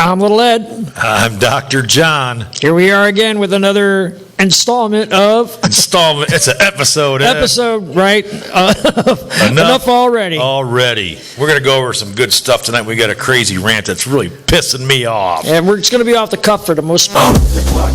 I'm Little Ed. I'm Dr. John. Here we are again with another installment of... It's an episode. Episode, right? Enough Already. Already. We're going to go over some good stuff tonight. We got a crazy rant that's really pissing me off. And we're just going to be off the cuff for the most part. One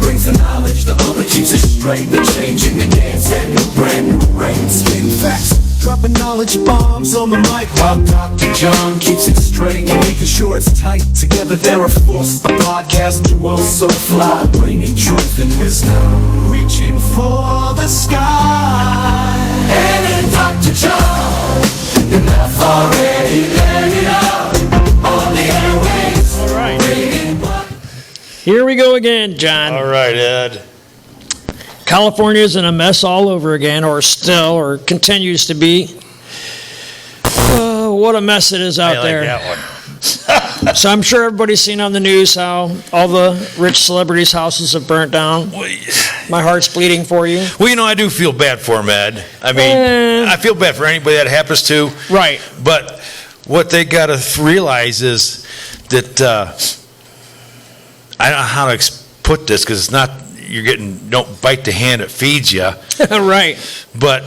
brings the knowledge, the other keeps it straight. The changing the dance and the brand new rain. Spin facts, dropping knowledge bombs on the mic while Dr. John keeps it straight and making sure it's tight. Together they're a force, a podcast duo so fly, bringing truth and wisdom, reaching for the sky. And then Dr. John, enough already, let it out on the airwaves. All right. Here we go again, John. All right, Ed. California's in a mess all over again, or continues to be. What a mess it is out there. I like that one. So I'm sure everybody's seen on the news how all the rich celebrities' houses have burnt down. My heart's bleeding for you. Well, I do feel bad for him, Ed. I mean, I feel bad for anybody that happens to. Right. But what they got to realize is that I don't know how to put this because it's not, don't bite the hand that feeds you. Right. But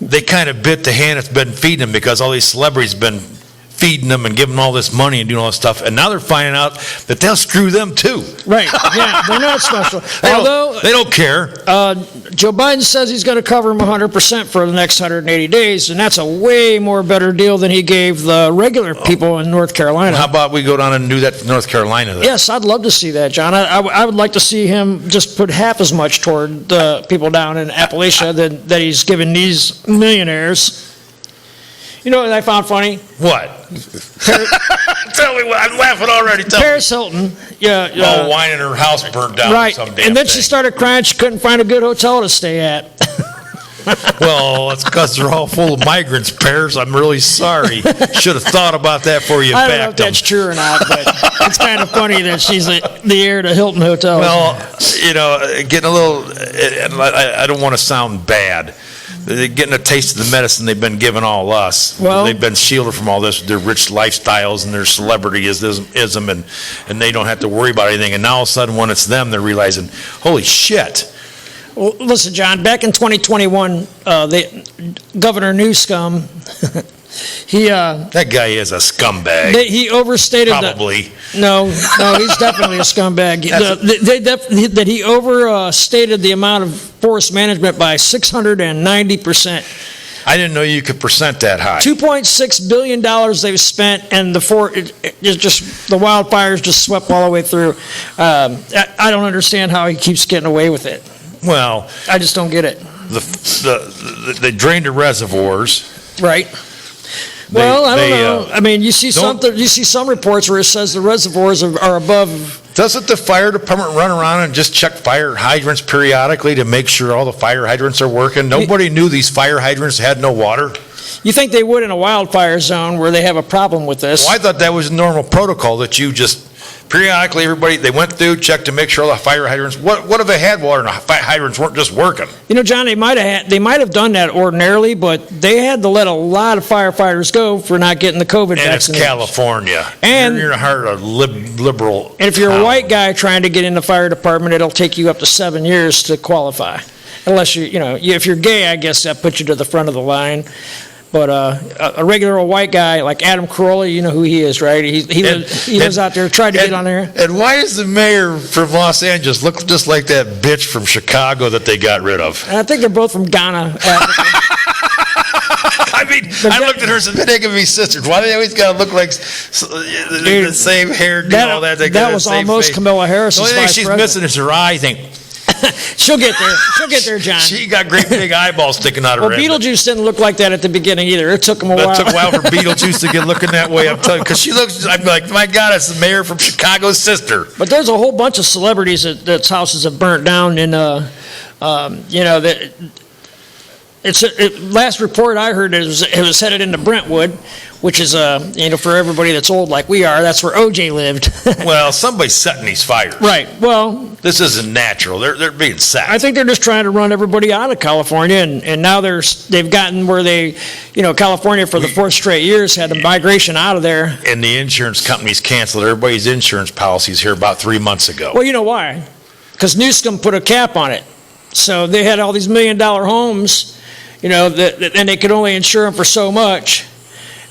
they kind of bit the hand that's been feeding them because all these celebrities have been feeding them and giving them all this money and doing all this stuff. And now they're finding out that they'll screw them too. Right. Yeah, they're not special. They don't care. Joe Biden says he's going to cover them 100% for the next 180 days, and that's a way more better deal than he gave the regular people in North Carolina. How about we go down and do that to North Carolina then? Yes, I'd love to see that, John. I would like to see him just put half as much toward the people down in Appalachia that he's given these millionaires. You know what I found funny? What? Tell me what. I'm laughing already. Paris Hilton. Yeah. Whining her house burnt down. Right. Some damn and then thing. she started crying she couldn't find a good hotel to stay at. Well, it's because they're all full of migrants, Paris. I'm really sorry. Should have thought about that before you I don't know backed if them. that's true or not, but it's kind of funny that she's the heir to Hilton Hotel. Well, getting a little, I don't want to sound bad. They're getting a taste of the medicine they've been giving all us. Well, they've been shielded from all this, their rich lifestyles and their celebrityism, and they don't have to worry about anything. And now all of a sudden, when it's them, they're realizing, holy shit. Well, listen, John, back in 2021, Governor Newscom, that guy is a scumbag. He overstated. Probably. No, he's definitely a scumbag. That he overstated the amount of forest management by 690%. I didn't know you could percent that high. $2.6 billion they've spent, and the wildfires just swept all the way through. I don't understand how he keeps getting away with it. Well, I just don't get it. They drained the reservoirs. Right. Well, I don't know. I mean, you see some reports where it says the reservoirs are above. Doesn't the fire department run around and just check fire hydrants periodically to make sure all the fire hydrants are working? Nobody knew these fire hydrants had no water. You think they would in a wildfire zone where they have a problem with this? Well, I thought that was normal protocol that you just periodically they went through, checked to make sure all the fire hydrants. What if they had water and the fire hydrants weren't just working? John, they might have done that ordinarily, but they had to let a lot of firefighters go for not getting the COVID and vaccination. It's California, and you're in the heart of liberal. And if you're a white guy trying to get in the fire department, it'll take you up to 7 years to qualify, unless if you're gay, I guess that puts you to the front of the line. But a regular old white guy like Adam Carolla, you know who he is, right? He lives out there, tried to get on there. And why does the mayor from Los Angeles look just like that bitch from Chicago that they got rid of? And I think they're both from Ghana. I looked at her and said, they can be sisters. Why do they always got to look like the same hair, all that? That was almost face. Kamala Harris. The only thing she's missing is her eye, I think. She'll get there, John. She got great big eyeballs sticking out of her head. Well, Beetlejuice didn't look like that at the beginning either. It took him a while. It took a while for Beetlejuice to get looking that way. I'm telling you, because she looks. I'm like, my God, it's the mayor from Chicago's sister. But there's a whole bunch of celebrities that's houses have burnt down, and that Last report I heard, it was headed into Brentwood, which is, for everybody that's old like we are, that's where OJ lived. Well, somebody's setting these fires. Right. Well, This isn't natural. They're being set. I think they're just trying to run everybody out of California, and now they've gotten where California for the fourth straight years had a migration out of there. And the insurance companies canceled everybody's insurance policies here about 3 months ago. Well, you know why? Because Newsom put a cap on it. So they had all these $1 million homes, and they could only insure them for so much.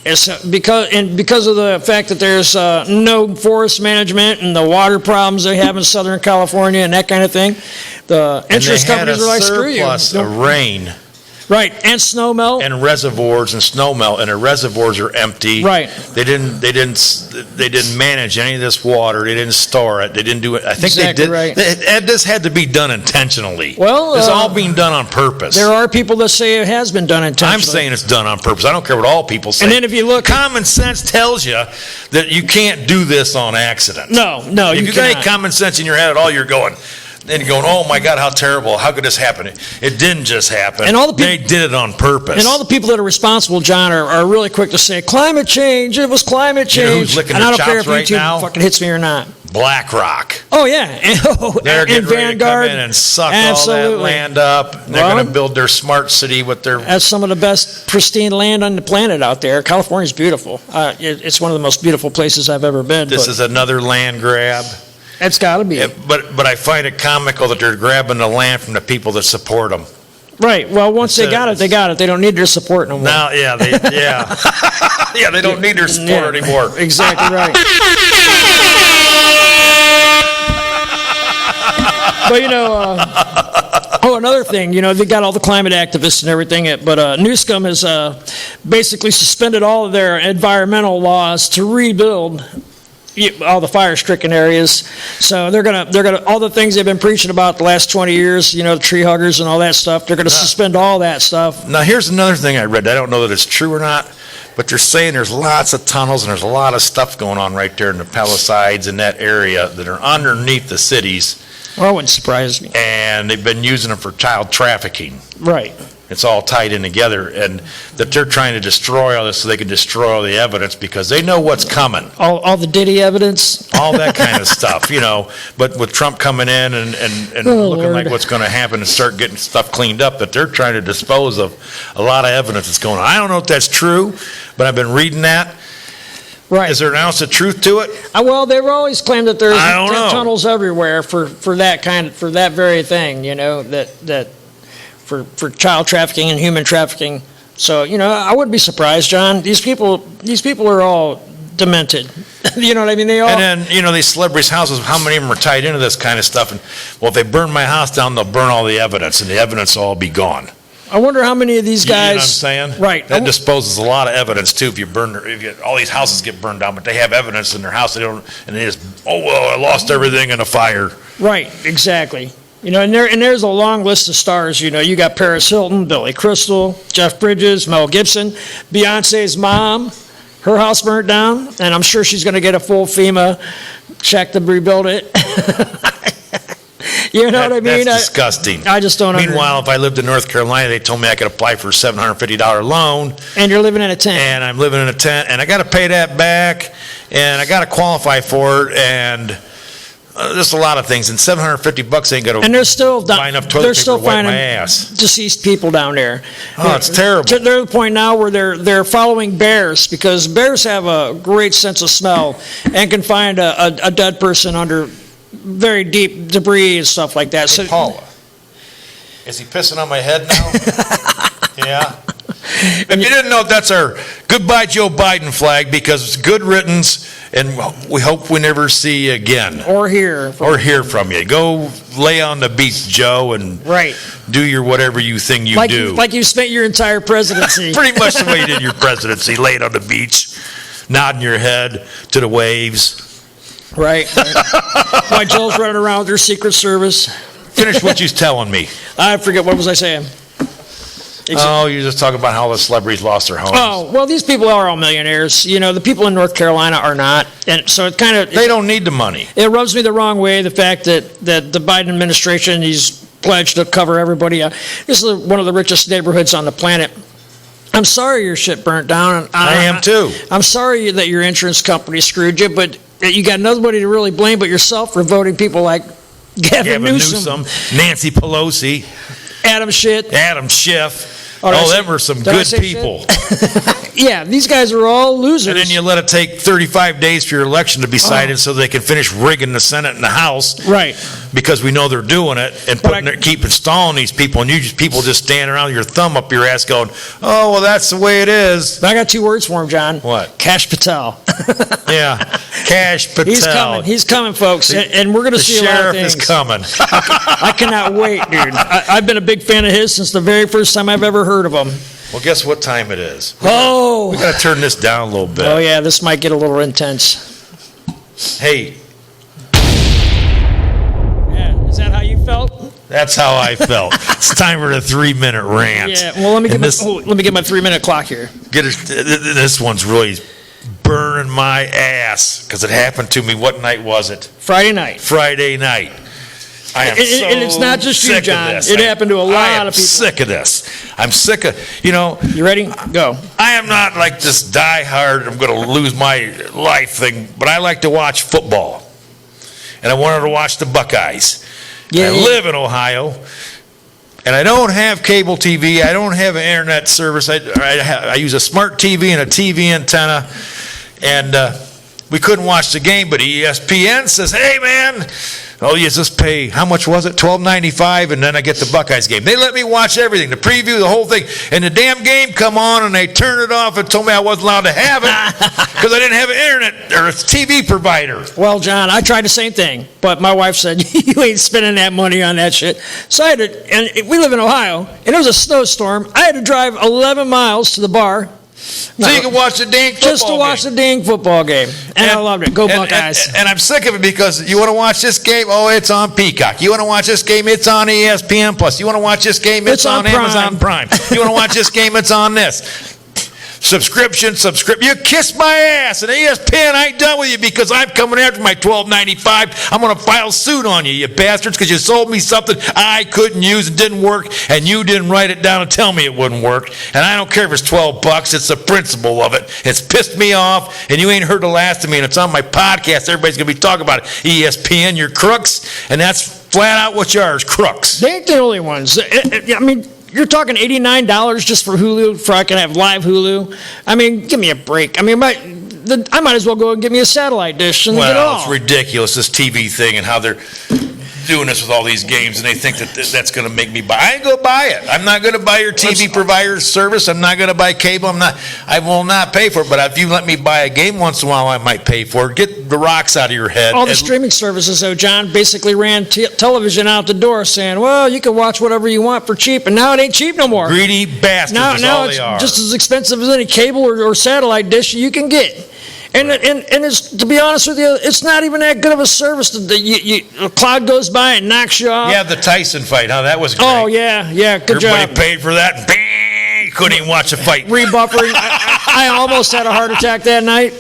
Because of the fact that there's no forest management and the water problems they have in Southern California and that kind of thing, the insurance companies are like, screw you. And they had a surplus of rain. Right, and snow melt. And reservoirs and snow melt, and the reservoirs are empty. Right. They didn't manage any of this water. They didn't store it. They didn't do it. I think Exactly they did. right. This had to be done intentionally. Well, it's all being done on purpose. There are people that say it has been done intentionally. I'm saying it's done on purpose. I don't care what all people say. And then if you look, common sense tells you that you can't do this on accident. No, If you got any common sense in your head at all, you're going. And you're going, oh my God, how terrible! How could this happen? It didn't just happen. And all the they did it on purpose. And all the people that are responsible, John, are really quick to say climate change. It was climate change. You know who's licking and their I don't care chops if right YouTube now? fucking hits me or not. BlackRock. Oh yeah, They're getting and ready to come Vanguard. in and suck Absolutely. all that land up. They're going to build their smart city with their. That's some of the best pristine land on the planet out there. California's beautiful. It's one of the most beautiful places I've ever been. This is another land grab. It's got to be. But I find it comical that they're grabbing the land from the people that support them. Right. Well, once they got it, they got it. They don't need their support no more. Now, yeah, they don't need their support anymore. Exactly right. But another thing, they got all the climate activists and everything, but Newsom has basically suspended all of their environmental laws to rebuild all the fire-stricken areas. So they're gonna all the things they've been preaching about the last 20 years, the tree huggers and all that stuff. They're gonna suspend all that stuff. Now here's another thing I read. I don't know that it's true or not, but they're saying there's lots of tunnels and there's a lot of stuff going on right there in the Palisades in that area that are underneath the cities. Well, that wouldn't surprise me. And they've been using them for child trafficking. Right. It's all tied in together, and that they're trying to destroy all this so they can destroy all the evidence because they know what's coming. All the Diddy evidence? All that kind of stuff, But with Trump coming in and looking Lord. like what's going to happen and start getting stuff cleaned up, that they're trying to dispose of a lot of evidence that's going on. I don't know if that's true, but I've been reading that. Right. Is there an ounce of truth to it? Well, they've always claimed that there's I don't know. tunnels everywhere for that very thing, that for child trafficking and human trafficking. So, I wouldn't be surprised, John. These people are all demented. You know what I mean? They all. And then, these celebrities' houses, how many of them are tied into this kind of stuff? And, well, if they burn my house down, they'll burn all the evidence, and the evidence will all be gone. I wonder how many of these guys. You know what I'm saying? Right. That disposes a lot of evidence too. If all these houses get burned down, but they have evidence in their house, they just, I lost everything in a fire. Right. Exactly. And there's a long list of stars. You got Paris Hilton, Billy Crystal, Jeff Bridges, Mel Gibson, Beyonce's mom. Her house burnt down, and I'm sure she's going to get a full FEMA check to rebuild it. You know what I mean? That's disgusting. I just don't understand. Meanwhile, if I lived in North Carolina, they told me I could apply for a $750 loan. And you're living in a tent. And I'm living in a tent, and I got to pay that back, and I got to qualify for it, and just a lot of things. And $750 ain't going to buy enough toilet paper to wipe my ass. Deceased people down there. Oh, it's terrible. They're at the point now where they're following bears, because bears have a great sense of smell and can find a dead person under very deep debris and stuff like that. Hey, Paula, is he pissing on my head now? Yeah. If you didn't know, that's our Goodbye Joe Biden flag, because it's good riddance, and we hope we never see you again. Or hear from you. Go lay on the beach, Joe, and do your whatever you think you do. Like you spent your entire presidency. Pretty much the way you did your presidency, laid on the beach, nodding your head to the waves. Right. Why Joe's running around with her Secret Service. Finish what you're telling me. I forget, what was I saying? Oh, you're just talking about how the celebrities lost their homes. Oh, well, these people are all millionaires. The people in North Carolina are not. And so it kind of... They don't need the money. It rubs me the wrong way, the fact that the Biden administration, these pledge to cover everybody. This is one of the richest neighborhoods on the planet. I'm sorry your shit burnt down. I am too. I'm sorry that your insurance company screwed you, but you got nobody to really blame but yourself for voting people like Gavin Newsom, Nancy Pelosi, Adam Schiff. Oh, them are some did I good say people. Yeah, these guys are all losers. And then you let it take 35 days for your election to be cited so they can finish rigging the Senate and the House. Right. Because we know they're doing it and keep installing these people, and people just stand around with your thumb up your ass going, oh, well, that's the way it is. I got 2 words for him, John. What? Cash Patel. Yeah, Cash Patel. He's coming, folks, and we're going to see a lot of things. The sheriff is coming. I cannot wait, dude. I've been a big fan of his since the very first time I've ever heard of him. Well, guess what time it is? We Oh, got to turn this down a little bit. oh yeah, this might get a little intense. Hey, Yeah, is that how you felt? that's how I felt. It's time for the 3-minute rant. Yeah. Well, let me get my 3-minute clock here. This one's really burning my ass because it happened to me. What night was it? Friday night. Friday night. I am so And it's not just you, sick of John. this. It happened to a lot of people. I'm sick of this. I'm sick of, You ready? Go. I am not like this die-hard, I'm going to lose my life thing, but I like to watch football. And I wanted to watch the Buckeyes. Yeah, I live in Ohio, and I don't have cable TV. I don't have an internet service. I use a smart TV and a TV antenna, and we couldn't watch the game, but ESPN says, hey, man, oh, you just pay, how much was it? $12.95, and then I get the Buckeyes game. They let me watch everything, the preview, the whole thing. And the damn game come on, and they turned it off and told me I wasn't allowed to have it because I didn't have an internet or a TV provider. Well, John, I tried the same thing, but my wife said, you ain't spending that money on that shit. So I had to, and we live in Ohio, and it was a snowstorm. I had to drive 11 miles to the bar. So you can watch the dang football game. Just to watch the dang football game. And I loved it. Go Buckeyes. And I'm sick of it because you want to watch this game, oh, it's on Peacock. You want to watch this game, it's on ESPN Plus. You want to watch this game, it's on Amazon Prime. You want to watch this game, it's on this. Subscription. You kiss my ass. And ESPN, I ain't done with you because I'm coming after my $12.95. I'm going to file suit on you, you bastards, because you sold me something I couldn't use and didn't work, and you didn't write it down and tell me it wouldn't work. And I don't care if it's $12. It's the principle of it. It's pissed me off, and you ain't heard the last of me, and it's on my podcast. Everybody's going to be talking about it. ESPN, you're crooks, and that's flat out what you are, is crooks. They ain't the only ones. I mean, you're talking $89 just for Hulu, for I can have live Hulu. I mean, give me a break. I mean, I might as well go and get me a satellite dish and get it all. Well, it's ridiculous, this TV thing and how they're doing this with all these games, and they think that that's going to make me buy. I ain't going to buy it. I'm not going to buy your TV provider service. I'm not going to buy cable. I will not pay for it, but if you let me buy a game once in a while, I might pay for it. Get the rocks out of your head. All the streaming services, though, John, basically ran television out the door saying, well, you can watch whatever you want for cheap, and now it ain't cheap no more. Greedy bastards is all they are. Now it's just as expensive as any cable or satellite dish you can get. And it's, to be honest with you, it's not even that good of a service. A cloud goes by and knocks you off. Yeah, the Tyson fight, huh? That was great. Oh, yeah, good job. Everybody paid for that. Bang! Couldn't even watch the fight. Rebuffering. I almost had a heart attack that night.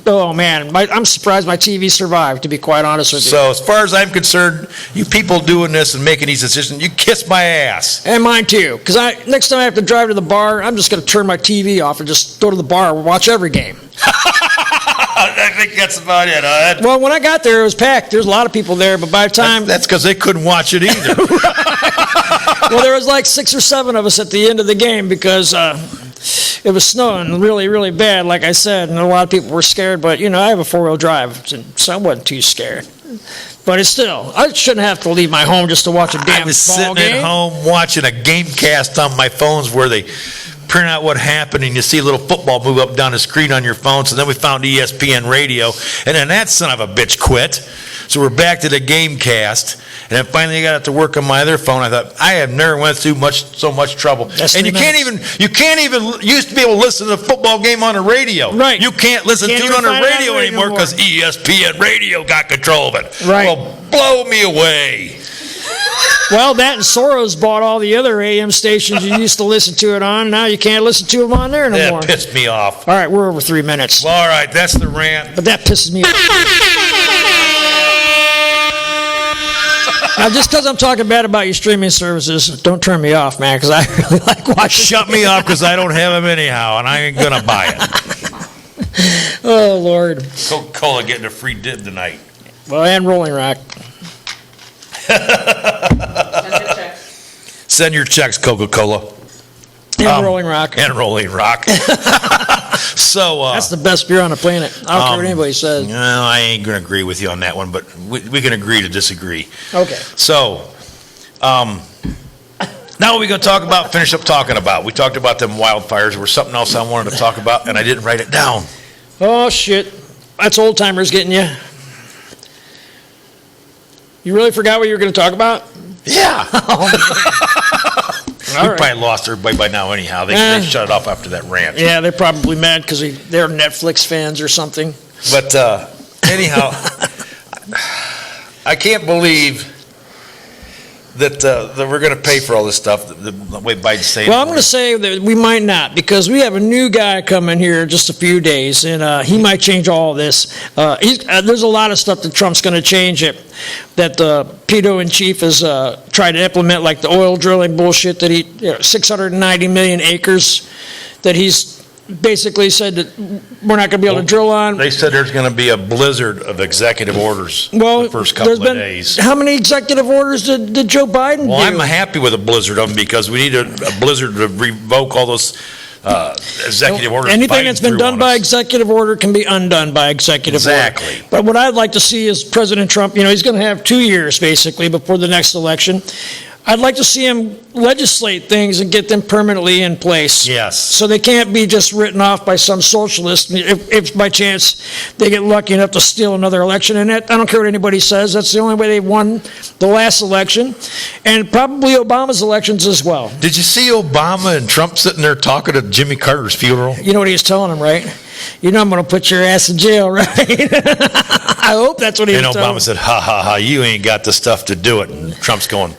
Oh, man. I'm surprised my TV survived, to be quite honest with you. So as far as I'm concerned, you people doing this and making these decisions, you kiss my ass. And mine, too. Because next time I have to drive to the bar, I'm just going to turn my TV off and just go to the bar and watch every game. I think that's about it. Well, when I got there, it was packed. There's a lot of people there, but by the time... That's because they couldn't watch it either. Well, there was like 6 or 7 of us at the end of the game because it was snowing really, really bad, like I said, and a lot of people were scared. But, I have a 4-wheel drive, so I wasn't too scared. But it's still, I shouldn't have to leave my home just to watch a damn ball game. I was sitting at home watching a game cast on my phones where they print out what happened, and you see a little football move up down the screen on your phone. So then we found ESPN Radio, and then that son of a bitch quit. So we're back to the game cast, and then finally I got it to work on my other phone. I thought, I have never went through so much trouble. And you can't even used to be able to listen to a football game on the radio. Right. You can't listen to it on the radio anymore because ESPN Radio got control of it. Right. Well, blow me away. Well, that and Soros bought all the other AM stations you used to listen to it on. Now you can't listen to them on there no more. That pissed me off. All right, we're over 3 minutes. Well, all right, that's the rant. But that pisses me off. Just because I'm talking bad about your streaming services, don't turn me off, man, because I really like watching. Shut me off because I don't have them anyhow, and I ain't going to buy it. Oh, Lord. Coca-Cola getting a free dib tonight. Well, and Rolling Rock. Send your checks, Coca-Cola. And Rolling Rock. And Rolling Rock. So That's the best beer on the planet. I don't care what anybody says. No, I ain't going to agree with you on that one, but we can agree to disagree. Okay. So, now what we going to finish up talking about? We talked about them wildfires. There was something else I wanted to talk about, and I didn't write it down. Oh, shit. That's old timers getting you. You really forgot what you were going to talk about? Yeah. All We right. probably lost everybody by now anyhow. They shut it off after that rant. Yeah, they're probably mad because they're Netflix fans or something. But anyhow, I can't believe that we're going to pay for all this stuff, the way Biden's saying. Well, I'm going to say that we might not, because we have a new guy coming here in just a few days, and he might change all this. There's a lot of stuff that Trump's going to change it, that the pedo-in-chief has tried to implement, like the oil drilling bullshit that 690 million acres that he's basically said that we're not going to be able to drill on. They said there's going to be a blizzard of executive orders Well, the first couple there's of been, days. how many executive orders did Joe Biden Well, do? I'm happy with a blizzard of them because we need a blizzard to revoke all those executive orders. Anything Biden that's been threw done on by us. executive order can be undone by executive Exactly. order. But what I'd like to see is President Trump, he's going to have 2 years basically before the next election. I'd like to see him legislate things and get them permanently in place. Yes. So they can't be just written off by some socialist if by chance they get lucky enough to steal another election. And I don't care what anybody says, that's the only way they won the last election, and probably Obama's elections as well. Did you see Obama and Trump sitting there talking at Jimmy Carter's funeral? You know what he was telling him, right? I'm going to put your ass in jail, right? I hope that's what he And was telling him. Obama said, ha, ha, ha, you ain't got the stuff to do it. And Trump's going,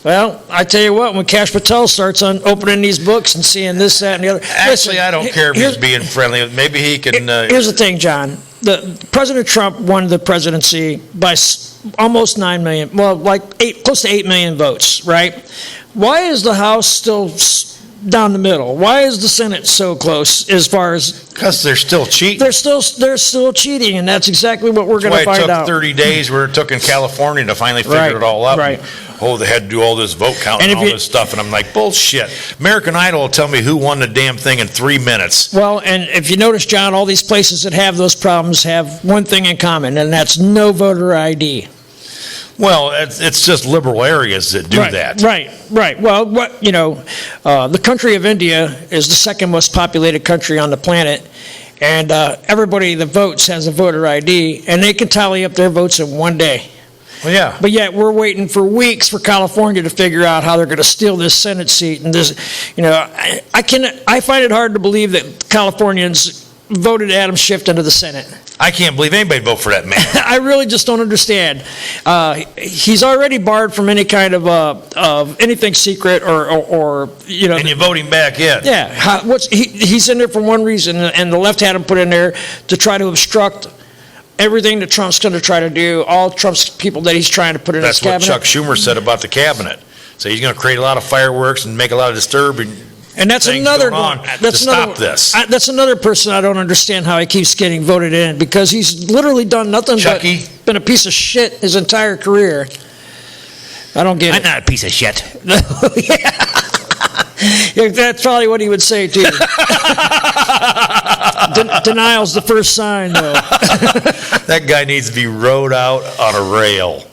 Well, I tell you what, when Kash Patel starts on opening these books and seeing this, that, and the other. actually, I don't care if he's here's- being friendly. Maybe he can... Here's the thing, John. President Trump won the presidency by almost 9 million, well, close to 8 million votes, right? Why is the House still down the middle? Why is the Senate so close as far as... Because they're still cheating. They're still cheating, and that's exactly what we're going to That's why it find took out. 30 days where it took in California to finally figure Right, it all out. right. Oh, they had to do all this vote counting And and if all you- this stuff. And I'm like, bullshit. American Idol will tell me who won the damn thing in 3 minutes. Well, and if you notice, John, all these places that have those problems have one thing in common, and that's no voter ID. Well, it's just liberal areas that do Right, that. Right. Well, the country of India is the second most populated country on the planet, and everybody that votes has a voter ID, and they can tally up their votes in one day. Well, yeah. But yet we're waiting for weeks for California to figure out how they're going to steal this Senate seat, and this, I find it hard to believe that Californians voted Adam Schiff into the Senate. I can't believe anybody vote for that man. I really just don't understand. He's already barred from any kind of anything secret or. And you vote him back in. Yeah, he's in there for one reason, and the left had him put in there to try to obstruct everything that Trump's going to try to do. All Trump's people that he's trying to put in his That's what cabinet. Chuck Schumer said about the cabinet. So he's going to create a lot of fireworks and make a lot of disturbing. And that's things another going on one. to stop this. That's another person I don't understand how he keeps getting voted in, because he's literally done nothing Chucky? but been a piece of shit his entire career. I don't get it. not a piece of shit. Yeah, that's probably what he would say too. Denial's the first sign, though. That guy needs to be rode out on a rail.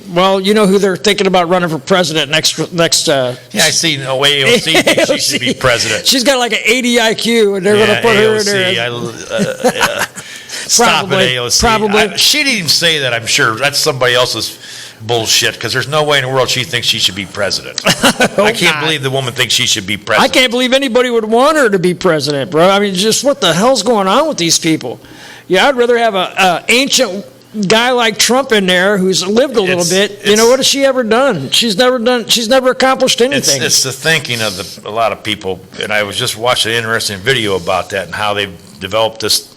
Well, you know who they're thinking about running for president next. Yeah, I see AOC thinks she should be president. She's got like an 80 IQ, and they're going to put her in there. Stop Probably, it, AOC. probably. She didn't even say that, I'm sure. That's somebody else's bullshit, because there's no way in the world she thinks she should be president. I can't believe the woman thinks she should be I president. can't believe anybody would want her to be president, bro. I mean, just what the hell's going on with these people? Yeah, I'd rather have a ancient guy like Trump in there who's lived a little bit. What has she ever done? She's never accomplished anything. It's the thinking of a lot of people, and I was just watching an interesting video about that and how they've developed this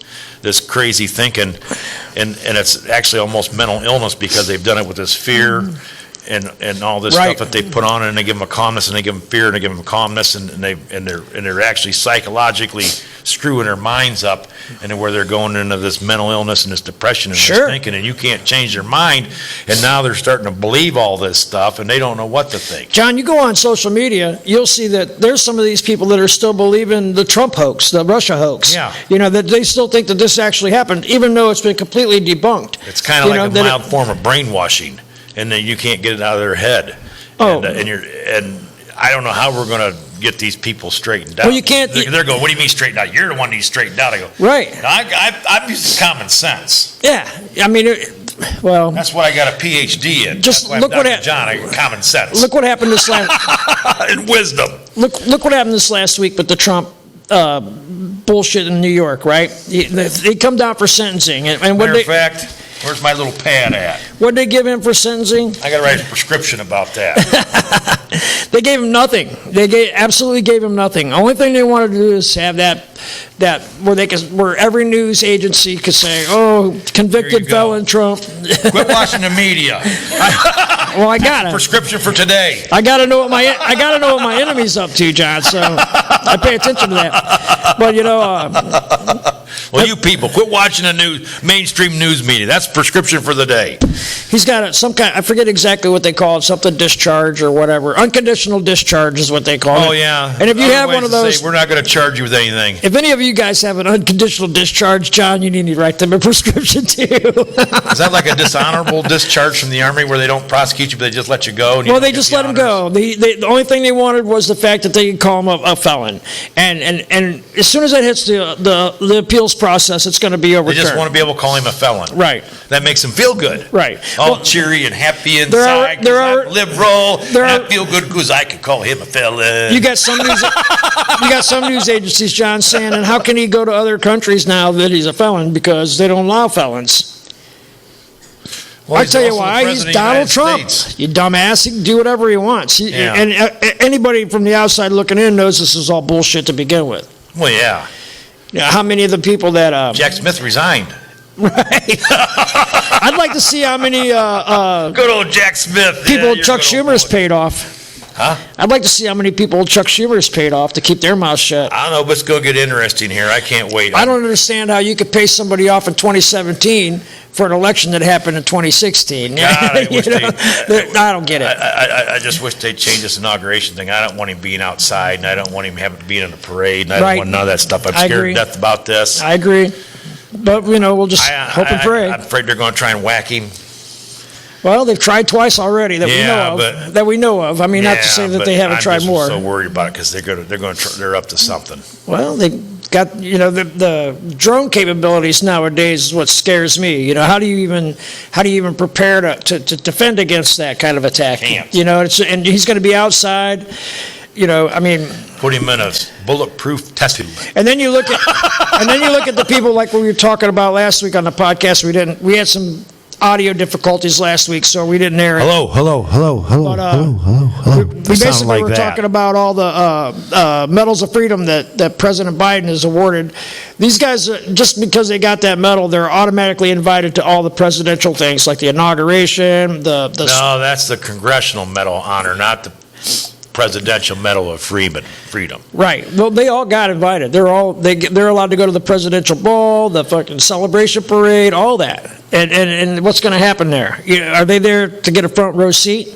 crazy thinking, and it's actually almost mental illness, because they've done it with this fear and all this Right. stuff that they put on, and they give them a calmness, and they give them fear, and they give them calmness, and they're actually psychologically screwing their minds up, and where they're going into this mental illness and this depression and Sure. this thinking, and you can't change their mind, and now they're starting to believe all this stuff, and they don't know what to think. John, you go on social media, you'll see that there's some of these people that are still believing the Trump hoax, the Russia hoax. Yeah. That they still think that this actually happened, even though it's been completely debunked. It's kind of like a that mild form of brainwashing, and then you can't get it out of their head. Oh. And I don't know how we're going to get these people straightened out. Well, you can't- They're going, what do you mean straightened out? You're the one who needs straightened out. I go, Right. "No, I'm using common sense. Yeah. I mean, well, That's what I got a PhD in. Just That's why I'm look what Dr. it- John, I got common sense. look what happened this last And wisdom. look what happened this last week with the Trump bullshit in New York, right? They come down for sentencing, and what Matter of fact, where's my little pad at? did they give him for sentencing? I got to write a prescription about that. They gave him nothing. Absolutely gave him nothing. Only thing they wanted to do is have that where every news agency could say, "Oh, There convicted you go. felon Trump." Quit watching the media. Well, I got it. Prescription for today. I got to know what my enemy's up to, John. So I pay attention to that. But Well, you people, quit watching the mainstream news media. That's prescription for the day. he's got some kind. I forget exactly what they call it. Something discharge or whatever. Unconditional discharge is what they call it. Oh, yeah. And if you have one of Other ways to those, say, we're not going to charge you with anything. if any of you guys have an unconditional discharge, John, you need to write them a prescription too. Is that like a dishonorable discharge from the Army where they don't prosecute you, but they just let you go? And you Well, don't they get just the let him honors? go. The only thing they wanted was the fact that they could call him a felon. And as soon as that hits the appeals process, it's going to be They overturned. just want to be able to call him a felon. Right. That makes him feel good. Right. All Well, cheery and happy there inside. 'Cause are- I'm liberal. there And are- I feel good because I could call him a felon. You got some news agencies, John, saying, and how can he go to other countries now that he's a felon because they don't allow felons? Well, I he's tell you also the why, he's president of the Donald United Trump. States. You dumbass, he can do whatever he wants. Yeah. And anybody from the outside looking in knows this is all bullshit to begin with. Well, yeah. How many of the people that Jack Smith resigned. right? I'd like to see how many Good old Jack Smith. people Yeah, Chuck you're a good old Schumer's boy. paid off. Huh? I'd like to see how many people Chuck Schumer's paid off to keep their mouth shut. I don't know, but it's going to get interesting here. I can't wait. I don't understand how you could pay somebody off in 2017 for an election that happened in 2016. God, I wish I don't get it. I just wish they'd change this inauguration thing. I don't want him being outside, and I don't want him having to be in a parade, and I don't Right. want none of that stuff. I'm I scared agree. to death about this. I agree. But, we'll just hope and pray. I'm afraid they're going to try and whack him. Well, they've tried twice already that we know of. I mean, not to say that they haven't tried more. I'm so worried about it because they're up to something. Well, they got, the drone capabilities nowadays is what scares me. How do you even prepare to defend against that kind of attack? Can't. And he's going to be outside. I mean, Put him in a bulletproof test tube. and then you look at the people like we were talking about last week on the podcast. We had some audio difficulties last week, so we didn't air it. Hello. We basically were talking about all the medals of freedom that President Biden has awarded. These guys, just because they got that medal, they're automatically invited to all the presidential things, like the inauguration, No, that's the Congressional Medal of Honor, not the Presidential Medal of Freedom. Right. Well, they all got invited. They're allowed to go to the presidential ball, the fucking celebration parade, all that. And what's going to happen there? Are they there to get a front row seat?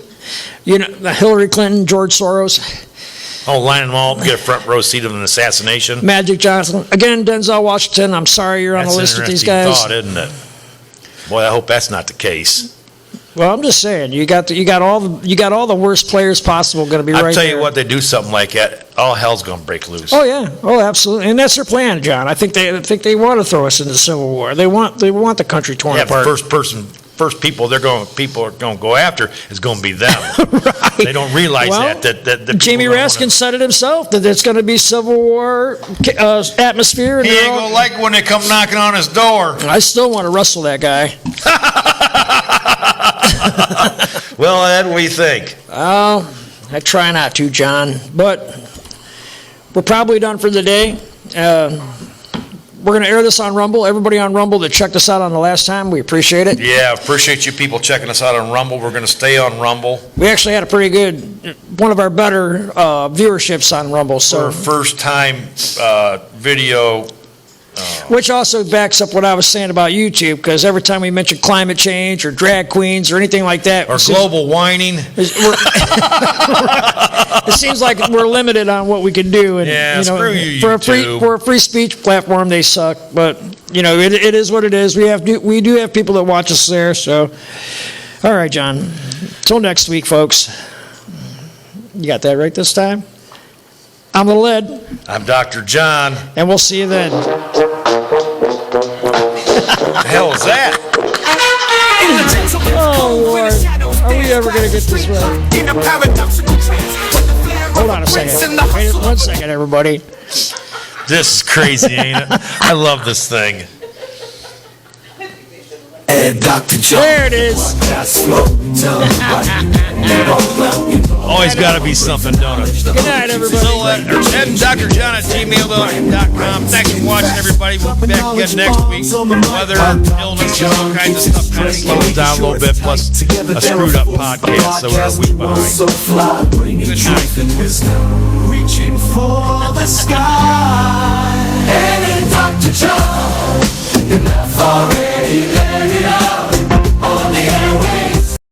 Hillary Clinton, George Soros, Oh, line them all up, get a front row seat of an assassination. Magic Johnson. Again, Denzel Washington. I'm sorry you're on the list with these guys. That's an interesting thought, isn't it? Boy, I hope that's not the case. Well, I'm just saying, you got all the worst players possible going to be right there. I'll tell you what, they do something like that, all hell's going to break loose. Oh yeah, absolutely, and that's their plan, John. I think they want to throw us into civil war. They want the country torn Yeah, apart. the first people are going to go after is going to be them. Right. They don't realize Well, that the people Jamie don't Raskin wanna- said it himself that it's going to be civil war atmosphere. And He they're ain't all- going to like it when they come knocking on his door. I still want to wrestle that guy. Well, Ed, what do you think? Oh, I try not to, John, but we're probably done for the day. we're going to air this on Rumble. Everybody on Rumble that checked us out on the last time, we appreciate it. Yeah, appreciate you people checking us out on Rumble. We're going to stay on Rumble. We actually had a pretty good, one of our better viewerships on Rumble. For So, our first time video. which also backs up what I was saying about YouTube, because every time we mention climate change or drag queens or anything like that, Or global whining. it seems like we're limited on what we can do. And, Yeah, screw you, for YouTube. for a free speech platform, they suck. But it is what it is. We do have people that watch us there. So, all right, John. Till next week, folks. You got that right this time? I'm Little Ed, I'm Dr. John. and we'll see you then. What the hell is that? Oh, Lord. Are we ever going to get this right? Hold on a second. Wait 1 second, everybody. This is crazy, ain't it? I love this thing. And Dr. John. There it is. Always got to be something, don't it? Good night, everybody. So, Ed and Dr. John at gmail.com. Thanks for watching, everybody. We'll be back again next week. Weather, illness, all kinds of stuff kind of slows down a little bit, plus a screwed up podcast, so we're a week behind. Good night. Reaching for the sky. And Dr. John, Enuff Already.